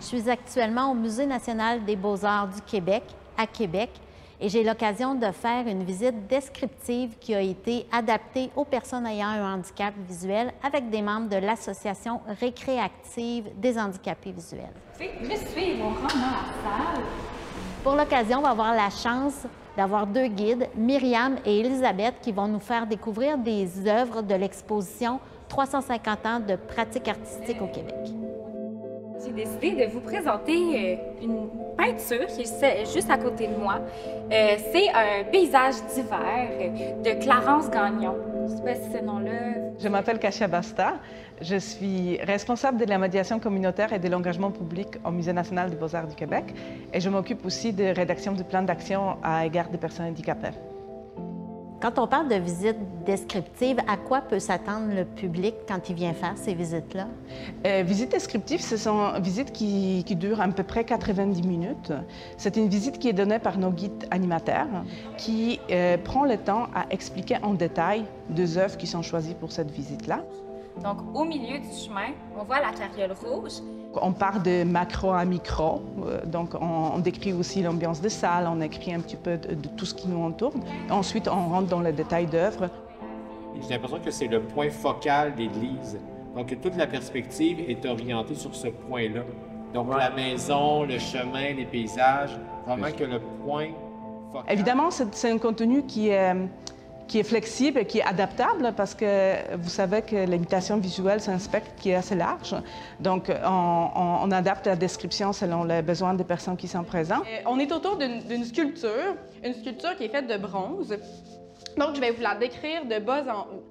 Je suis actuellement au Musée national des beaux-arts du Québec, à Québec, et j'ai l'occasion de faire une visite descriptive qui a été adaptée aux personnes ayant un handicap visuel avec des membres de l'Association récréative des handicapés visuels. Juste suivre, on rentre dans la salle. Pour l'occasion, on va avoir la chance d'avoir deux guides, Myriam et Elisabeth, qui vont nous faire découvrir des œuvres de l'exposition 350 ans de pratique artistique au Québec. J'ai décidé de vous présenter une peinture qui est juste à côté de moi. C'est un paysage d'hiver de Clarence Gagnon. Je ne sais pas si ce nom-là... Je m'appelle Kasia Basta. Je suis responsable de la médiation communautaire et de l'engagement public au Musée national des beaux-arts du Québec. Et je m'occupe aussi de rédaction du plan d'action à l'égard des personnes handicapées. Quand on parle de visite descriptive, à quoi peut s'attendre le public quand il vient faire ces visites-là? Visites descriptives, ce sont visites qui durent à peu près 90 minutes. C'est une visite qui est donnée par nos guides animateurs qui prend le temps à expliquer en détail deux œuvres qui sont choisies pour cette visite-là. Donc, au milieu du chemin, on voit la carriole rouge. On part de macro à micro, donc on décrit aussi l'ambiance de salle, on écrit un petit peu de tout ce qui nous entoure. Ensuite, on rentre dans le détail d'œuvre. J'ai l'impression que c'est le point focal d'église. Donc, toute la perspective est orientée sur ce point-là. Donc, la maison, le chemin, les paysages, vraiment que le point focal... Évidemment, c'est un contenu qui est flexible et qui est adaptable parce que vous savez que l'imitation visuelle, c'est un spectre qui est assez large. Donc, on adapte la description selon les besoins des personnes qui sont présentes. On est autour d'une sculpture, une sculpture qui est faite de bronze. Donc, je vais vous la décrire de bas en haut.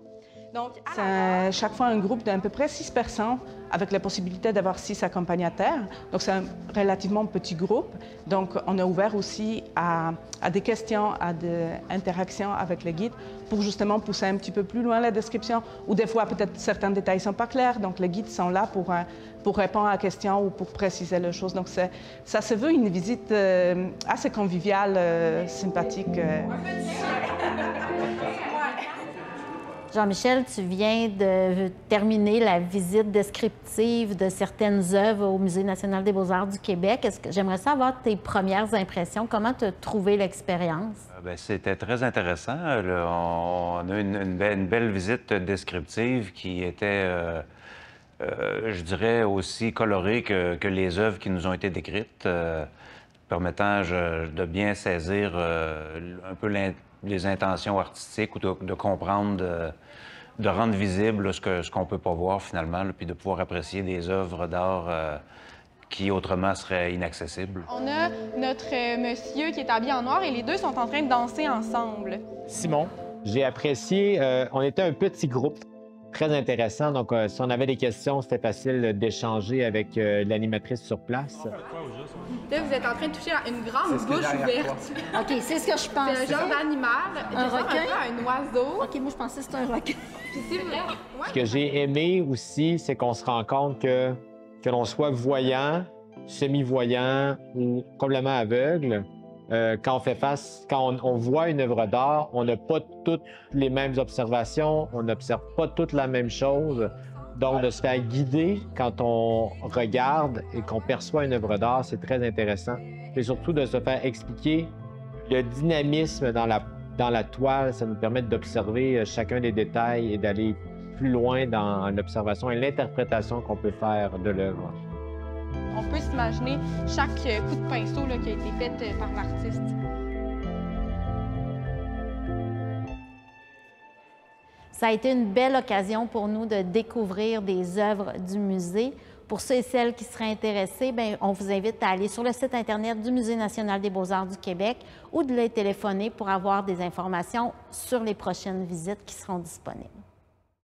Donc, c'est chaque fois un groupe d'à peu près 6 personnes avec la possibilité d'avoir 6 accompagnateurs. Donc, c'est un relativement petit groupe. Donc, on est ouvert aussi à des questions, à des interactions avec les guides pour justement pousser un petit peu plus loin la description. Ou des fois, peut-être certains détails ne sont pas clairs. Donc, les guides sont là pour répondre à la question ou pour préciser les choses. Donc, ça se veut une visite assez conviviale, sympathique. Jean-Michel, tu viens de terminer la visite descriptive de certaines œuvres au Musée national des beaux-arts du Québec. J'aimerais savoir tes premières impressions. Comment tu as trouvé l'expérience? C'était très intéressant. On a une belle visite descriptive qui était, je dirais, aussi colorée que les œuvres qui nous ont été décrites, permettant de bien saisir un peu les intentions artistiques ou de comprendre, de rendre visible ce qu'on ne peut pas voir finalement, puis de pouvoir apprécier des œuvres d'art qui autrement seraient inaccessibles. On a notre monsieur qui est habillé en noir et les deux sont en train de danser ensemble. Simon. J'ai apprécié, on était un petit groupe, très intéressant, donc si on avait des questions, c'était facile d'échanger avec l'animatrice sur place. Là, vous êtes en train de toucher à une grande bouche ouverte. OK, c'est ce que je pensais. C'est un genre d'animal. Un requin? Un oiseau. OK, moi, je pensais que c'était un requin. Puis c'est vrai. Ce que j'ai aimé aussi, c'est qu'on se rend compte que l'on soit voyant, semi-voyant ou complètement aveugle, quand on voit une œuvre d'art, on n'a pas toutes les mêmes observations, on n'observe pas toutes la même chose. Donc, de se faire guider quand on regarde et qu'on perçoit une œuvre d'art, c'est très intéressant. Et surtout de se faire expliquer le dynamisme dans la toile, ça nous permet d'observer chacun des détails et d'aller plus loin dans l'observation et l'interprétation qu'on peut faire de l'œuvre. On peut s'imaginer chaque coup de pinceau là, qui a été fait par l'artiste. Ça a été une belle occasion pour nous de découvrir des œuvres du musée. Pour ceux et celles qui seraient intéressés, bien, on vous invite à aller sur le site Internet du Musée national des beaux-arts du Québec ou de les téléphoner pour avoir des informations sur les prochaines visites qui seront disponibles.